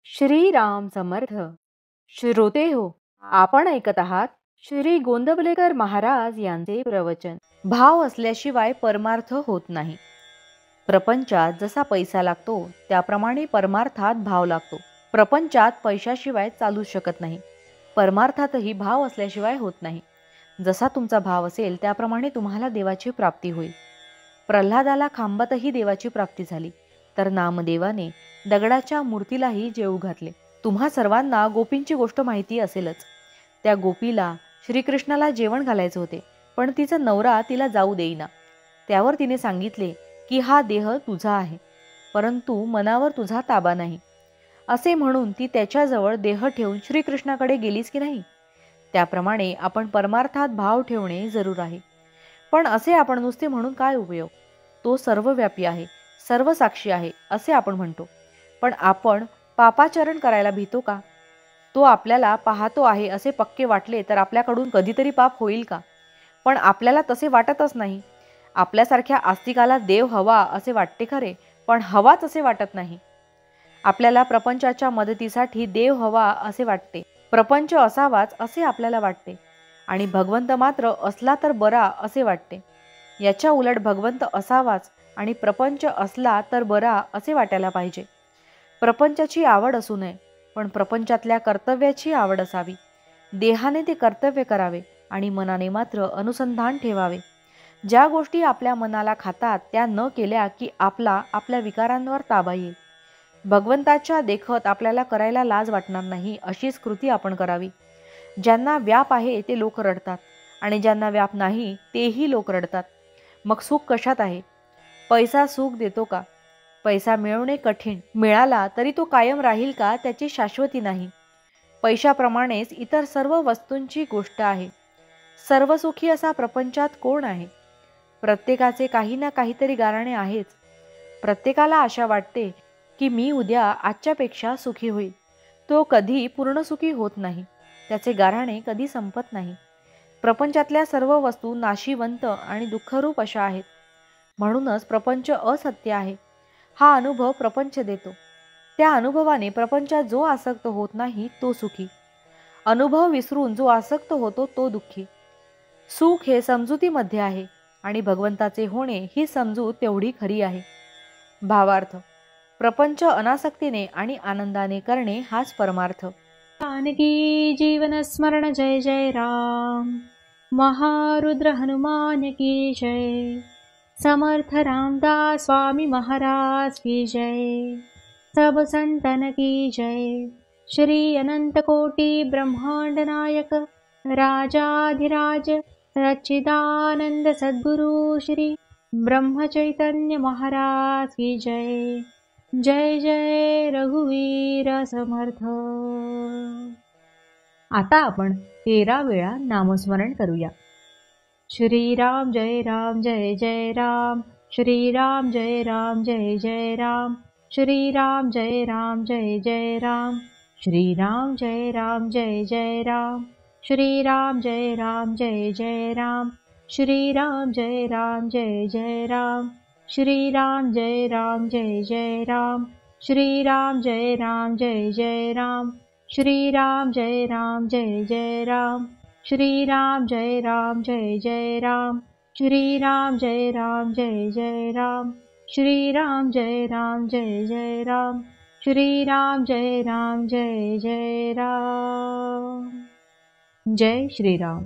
श्री राम समर्थ. श्रोते हो, आपण ऐकत आहात श्री गोंदवलेकर महाराज यांचे प्रवचन. भाव असल्याशिवाय परमार्थ होत नाही. प्रपंचात जसा पैसा लागतो त्याप्रमाणे परमार्थात भाव लागतो. प्रपंचात पैशाशिवाय चालू शकत नाही. परमार्थातही भाव असल्याशिवाय होत नाही. जसा तुमचा भाव असेल त्याप्रमाणे तुम्हाला देवाची प्राप्ती होईल. प्रल्हादाला खांबातही देवाची प्राप्ती झाली, तर नामदेवाने दगडाच्या मूर्तीलाही जेवू घातले. तुम्हा सर्वांना गोपींची गोष्ट माहिती असेलच. त्या गोपीला श्रीकृष्णाला जेवण घालायचे होते, पण तिचा नवरा तिला जाऊ देईना. त्यावर तिने सांगितले की हा देह तुझा आहे, परंतु मनावर तुझा ताबा नाही. असे म्हणून ती त्याच्याजवळ देह ठेवून श्रीकृष्णाकडे गेलीच की नाही. त्याप्रमाणे आपण परमार्थात भाव ठेवणे जरूर आहे. पण असे आपण नुसते म्हणून काय उपयोग? तो सर्वव्यापी आहे, सर्वसाक्षी आहे असे आपण म्हणतो, पण आपण पापाचरण करायला भीतो का? तो आपल्याला पाहतो आहे असे पक्के वाटले तर आपल्याकडून कधीतरी पाप होईल का? पण आपल्याला तसे वाटतच नाही. आपल्यासारख्या आस्तिकाला देव हवा असे वाटते खरे, पण हवाच असे वाटत नाही. आपल्याला प्रपंचाच्या मदतीसाठी देव हवा असे वाटते, प्रपंच असावाच असे आपल्याला वाटते, आणि भगवंत मात्र असला तर बरा असे वाटते. याच्या उलट भगवंत असावाच आणि प्रपंच असला तर बरा असे वाटायला पाहिजे. प्रपंचाची आवड असू नये, पण प्रपंचातल्या कर्तव्याची आवड असावी. देहाने ते कर्तव्य करावे आणि मनाने मात्र अनुसंधान ठेवावे. ज्या गोष्टी आपल्या मनाला खातात त्या न केल्या की आपल्या विकारांवर ताबा येईल. भगवंताच्या देखत आपल्याला करायला लाज वाटणार नाही अशीच कृती आपण करावी. ज्यांना व्याप आहे ते लोक रडतात, आणि ज्यांना व्याप नाही तेही लोक रडतात. मग सुख कशात आहे? पैसा सुख देतो का? पैसा मिळवणे कठीण, मिळाला तरी तो कायम राहील का त्याची शाश्वती नाही. पैशाप्रमाणेच इतर सर्व वस्तूंची गोष्ट आहे. सर्वसुखी असा प्रपंचात कोण आहे? प्रत्येकाचे काही ना काहीतरी गाराणे आहेच. प्रत्येकाला आशा वाटते की मी उद्या आजच्यापेक्षा सुखी होईल. तो कधी पूर्ण सुखी होत नाही. त्याचे गाराणे कधी संपत नाही. प्रपंचातल्या सर्व वस्तू नाशिवंत आणि दुःखरूप अशा आहेत. म्हणूनच प्रपंच असत्य आहे. हा अनुभव प्रपंच देतो. त्या अनुभवाने प्रपंचात जो आसक्त होत नाही तो सुखी. अनुभव विसरून जो आसक्त होतो तो दुःखी. सुख हे समजुतीमध्ये आहे, आणि भगवंताचे होणे ही समजूत तेवढी खरी आहे. भावार्थ: प्रपंच अनासक्तीने आणि आनंदाने करणे हाच परमार्थ. जानकी जीवन स्मरण जय जय राम. महारुद्र हनुमान की जय. समर्थ रामदास स्वामी महाराज की जय. सब संतन की जय. श्री अनंत कोटि ब्रह्मांड नायक राजाधिराज सच्चिदानंद सद्गुरु श्री ब्रह्म चैतन्य महाराज की जय. जय जय रघुवीर समर्थ. आता आपण 13 वेळा नामस्मरण करूया. श्रीराम जय राम जय जय राम. श्रीराम जय राम जय जय राम. श्रीराम जय राम जय जय राम. श्रीराम जय राम जय जय राम. श्रीराम जय राम जय जय राम. श्रीराम जय राम जय जय राम. श्रीराम जय राम जय जय राम. श्रीराम जय राम जय जय राम. श्रीराम जय राम जय जय राम. श्रीराम जय राम जय जय राम. श्रीराम जय राम जय जय राम. श्रीराम जय राम जय जय राम. श्रीराम जय राम जय जय राम. जय श्रीराम.